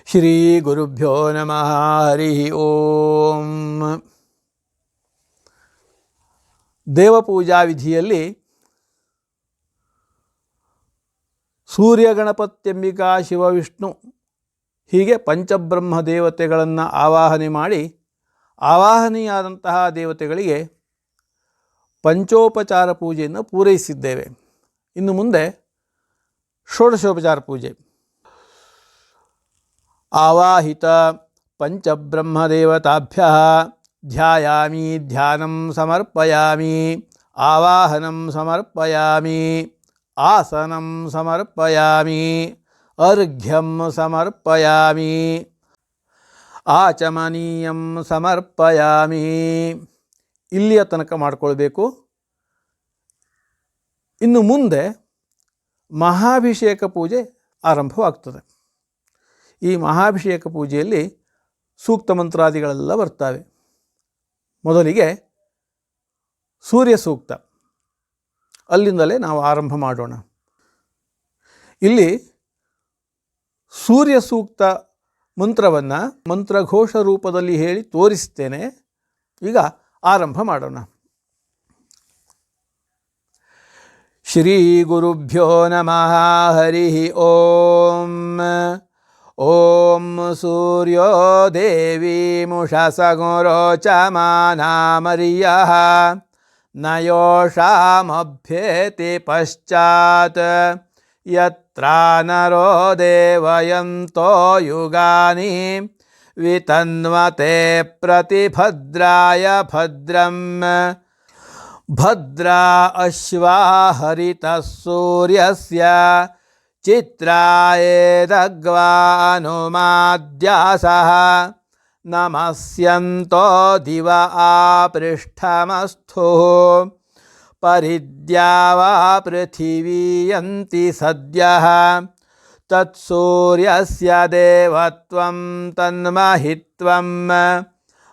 ಶ್ರೀ ಗುರುಭ್ಯೋ ನಮಃ. ಹರಿ ಓಂ. ದೇವಪೂಜಾ ವಿಧಿಯಲ್ಲಿ ಸೂರ್ಯ, ಗಣಪತ್ಯಂಬಿಕಾ, ಶಿವವಿಷ್ಣು ಹೀಗೆ ಪಂಚಬ್ರಹ್ಮ ದೇವತೆಗಳನ್ನು ಆವಾಹನೆ ಮಾಡಿ ಆವಾಹನೆಯಾದಂತಹ ದೇವತೆಗಳಿಗೆ ಪಂಚೋಪಚಾರ ಪೂಜೆಯನ್ನು ಪೂರೈಸಿದ್ದೇವೆ. ಇನ್ನು ಮುಂದೆ ಷೋಡಶೋಪಚಾರ ಪೂಜೆ. ಆವಾಹಿತ ಪಂಚಬ್ರಹ್ಮದೇವತಾಭ್ಯಃ ಧ್ಯಾಯಾಮಿ, ಧ್ಯಾನಂ ಸಮರ್ಪಯಾಮಿ, ಆವಾಹನಂ ಸಮರ್ಪಯಾಮಿ, ಆಸನಂ ಸಮರ್ಪಯಾಮಿ, ಅರ್ಘ್ಯಂ ಸಮರ್ಪಯಾಮಿ, ಆಚಮನೀಯಂ ಸಮರ್ಪಯಾಮಿ. ಇಲ್ಲಿಯ ತನಕ ಮಾಡಿಕೊಳ್ಬೇಕು. ಇನ್ನು ಮುಂದೆ ಮಹಾಭಿಷೇಕ ಪೂಜೆ ಆರಂಭವಾಗ್ತದೆ. ಈ ಮಹಾಭಿಷೇಕ ಪೂಜೆಯಲ್ಲಿ ಸೂಕ್ತ ಮಂತ್ರಾದಿಗಳೆಲ್ಲ ಬರ್ತವೆ. ಮೊದಲಿಗೆ ಸೂರ್ಯ ಸೂಕ್ತ, ಅಲ್ಲಿಂದಲೇ ನಾವು ಆರಂಭ ಮಾಡೋಣ. ಇಲ್ಲಿ ಸೂರ್ಯ ಸೂಕ್ತ ಮಂತ್ರವನ್ನು ಮಂತ್ರಘೋಷ ರೂಪದಲ್ಲಿ ಹೇಳಿ ತೋರಿಸ್ತೇನೆ. ಈಗ ಆರಂಭ ಮಾಡೋಣ. ಶ್ರೀ ಗುರುಭ್ಯೋ ನಮಃ. ಹರಿ ಓಂ. ಓಂ ಸೂರ್ಯೋ ದೇವೀಮುಷಸಗುರೋಚಮಾನಾಮರ್ಯಃ ನಯೋಷಾಮಭ್ಯೇತಿ ಪಶ್ಚಾತ್ ಯತ್ರಾನರೋ ದೇವಯಂತೋ ಯುಗಾನಿ ವಿತನ್ವತೆ ಪ್ರತಿಭದ್ರಾಯ ಭದ್ರಂ. ಭದ್ರಾ ಅಶ್ವಾ ಹರಿತಃ ಸೂರ್ಯಸ್ಯ ಚಿತ್ರಾಯೇದಗ್ವಾನುಮಾದ್ಯಾಸಃ ನಮಸ್ಯಂತೋ ದಿವ ಆಪೃಷ್ಠಮಸ್ಥು ಪರಿದ್ಯಾವಾ ಪೃಥಿವೀಯಂತಿ ಸದ್ಯಃ ತತ್ಸೂರ್ಯಸ್ಯ ದೇವತ್ವಂ ತನ್ಮಹಿತ್ವಂ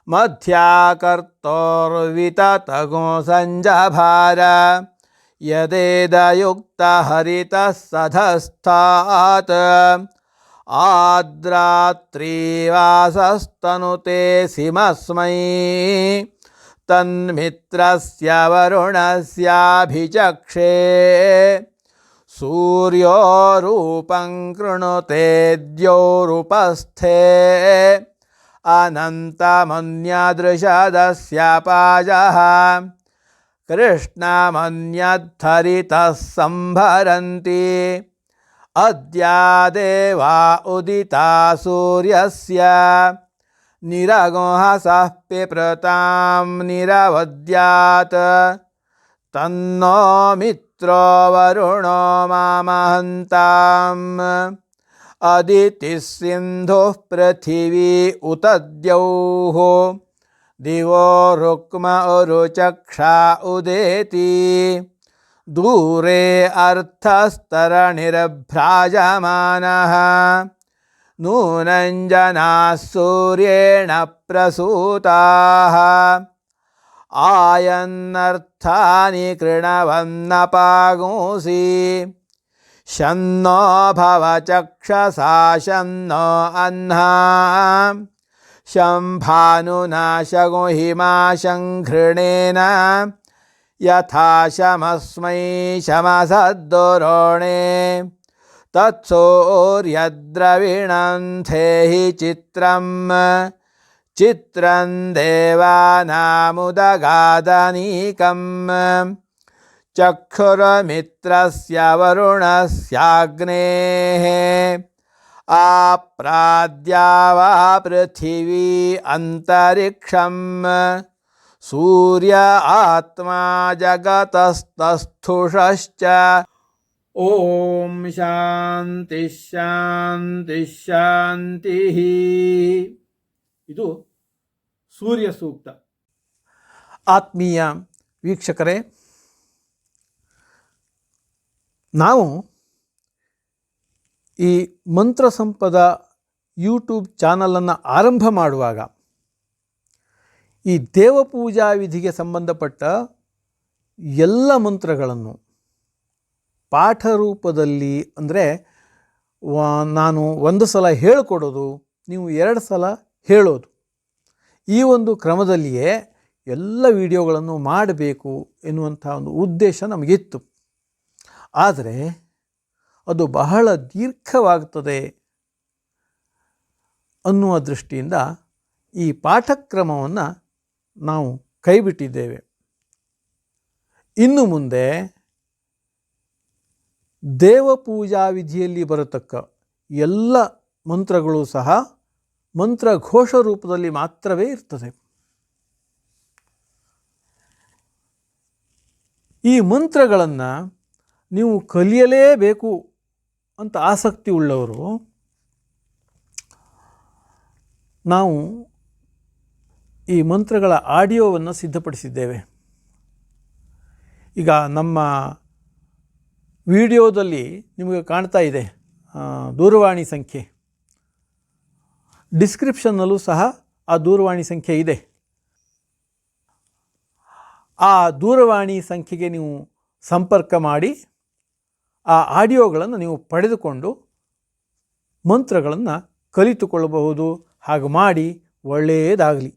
ಮಧ್ಯಾಕರ್ತೋರ್ವಿತತಗೋ ಸಂಜಭಾರ ಯದೇದಯುಕ್ತ ಹರಿತಃ ಸಧಸ್ಥಾತ್ ಆದ್ರಾತ್ರೀವಾಸಸ್ತನುತೆ ಸಿಮಸ್ಮೈ ತನ್ಮಿತ್ರಸ್ಯ ವರುಣಸ್ಯಾಭಿಚಕ್ಷೇ ಸೂರ್ಯೋ ರೂಪಂ ಕೃಣುತೆ ದ್ಯೌರುಪಸ್ಥೆ ಅನಂತಮನ್ಯದೃಶದಸ್ಯ ಪಾಜಃ ಕೃಷ್ಣಮನ್ಯದ್ಧರಿತಃ ಸಂಭರಂತಿ ಅದ್ಯಾ ದೇವಾ ಉದಿತಾ ಸೂರ್ಯಸ್ಯ ನಿರಗೋಹಸಃ ಪಿಪ್ರತಾಂ ನಿರವದ್ಯಾತ್ ತನ್ನೋ ಮಿತ್ರೋ ವರುಣೋ ಮಾಮಹಂತಾಂ ಅದಿತಿಃ ಸಿಂಧುಃ ಪೃಥಿವೀ ಉತ ದ್ಯೌಃ ದಿವೋ ರುಕ್ಮ ಉರುಚಕ್ಷಾ ಉದೇತಿ ದೂರೇ ಅರ್ಥಸ್ತರಣಿರ್ಭ್ರಾಜಮಾನಃ ನೂನಂಜನಾಃ ಸೂರ್ಯೇಣ ಪ್ರಸೂತಾಃ ಆಯನ್ನರ್ಥಾನಿ ಕೃಣವನ್ನಪಾಗೂಂಸಿ ಶನ್ನೋ ಭವಚಕ್ಷಸಾ ಶನ್ನೋ ಅಹ್ನಾ ಶಂಭಾನುನಾಶಗೋ ಹಿಮಾಶಂಘೃಣೇನ ಯಥಾ ಶಮಸ್ಮೈ ಶಮಸದ್ದೋರೋಣೆ ತತ್ಸೂರ್ಯದ್ರವಿಣಂ ಥೇಹಿ ಚಿತ್ರಂ ಚಿತ್ರಂ ದೇವಾನಾಮುದಗಾದನೀಕಂ ಚಕ್ಷುರ್ಮಿತ್ರಸ್ಯ ವರುಣಸ್ಯಾಗ್ನೇಃ ಆಪ್ರಾದ್ಯಾವಾ ಪೃಥಿವೀ ಅಂತರಿಕ್ಷಂ ಸೂರ್ಯ ಆತ್ಮಾ ಜಗತಸ್ತಸ್ಥುಷಶ್ಚ. ಓಂ ಶಾಂತಿ ಶಾಂತಿ ಶಾಂತಿ. ಇದು ಸೂರ್ಯ ಸೂಕ್ತ. ಆತ್ಮೀಯ ವೀಕ್ಷಕರೇ, ನಾವು ಈ ಮಂತ್ರ ಸಂಪದ ಯೂಟ್ಯೂಬ್ ಚಾನಲನ್ನು ಆರಂಭ ಮಾಡುವಾಗ ಈ ದೇವಪೂಜಾ ವಿಧಿಗೆ ಸಂಬಂಧಪಟ್ಟ ಎಲ್ಲ ಮಂತ್ರಗಳನ್ನು ಪಾಠ ರೂಪದಲ್ಲಿ, ಅಂದರೆ ನಾನು ಒಂದು ಸಲ ಹೇಳಿಕೊಡೋದು ನೀವು 2 ಸಲ ಹೇಳೋದು. ಈ ಒಂದು ಕ್ರಮದಲ್ಲಿಯೇ ಎಲ್ಲ ವಿಡಿಯೋಗಳನ್ನು ಮಾಡಬೇಕು ಎನ್ನುವಂಥ ಒಂದು ಉದ್ದೇಶ ನಮಗಿತ್ತು. ಆದರೆ ಅದು ಬಹಳ ದೀರ್ಘವಾಗ್ತದೆ ಅನ್ನುವ ದೃಷ್ಟಿಯಿಂದ ಈ ಪಾಠಕ್ರಮವನ್ನು ನಾವು ಕೈಬಿಟ್ಟಿದ್ದೇವೆ. ಇನ್ನು ಮುಂದೆ ದೇವಪೂಜಾ ವಿಧಿಯಲ್ಲಿ ಬರತಕ್ಕ ಎಲ್ಲ ಮಂತ್ರಗಳು ಸಹ ಮಂತ್ರಘೋಷ ರೂಪದಲ್ಲಿ ಮಾತ್ರವೇ ಇರ್ತದೆ. ಈ ಮಂತ್ರಗಳನ್ನು ನೀವು ಕಲಿಯಲೇಬೇಕು ಅಂತ ಆಸಕ್ತಿ ಉಳ್ಳವರು ನಾವು ಈ ಮಂತ್ರಗಳ ಆಡಿಯೋವನ್ನು ಸಿದ್ಧಪಡಿಸಿದ್ದೇವೆ. ಈಗ ನಮ್ಮ ವಿಡಿಯೋದಲ್ಲಿ ನಿಮಗೆ ಕಾಣ್ತಾ ಇದೆ ದೂರವಾಣಿ ಸಂಖ್ಯೆ. ಡಿಸ್ಕ್ರಿಪ್ಷನ್ನಲ್ಲೂ ಸಹ ಆ ದೂರವಾಣಿ ಸಂಖ್ಯೆ ಇದೆ. ಆ ದೂರವಾಣಿ ಸಂಖ್ಯೆಗೆ ನೀವು ಸಂಪರ್ಕ ಮಾಡಿ ಆ ಆಡಿಯೋಗಳನ್ನು ನೀವು ಪಡೆದುಕೊಂಡು ಮಂತ್ರಗಳನ್ನು ಕಲಿತುಕೊಳ್ಳಬಹುದು. ಹಾಗೆ ಮಾಡಿ, ಒಳ್ಳೆಯದಾಗಲಿ.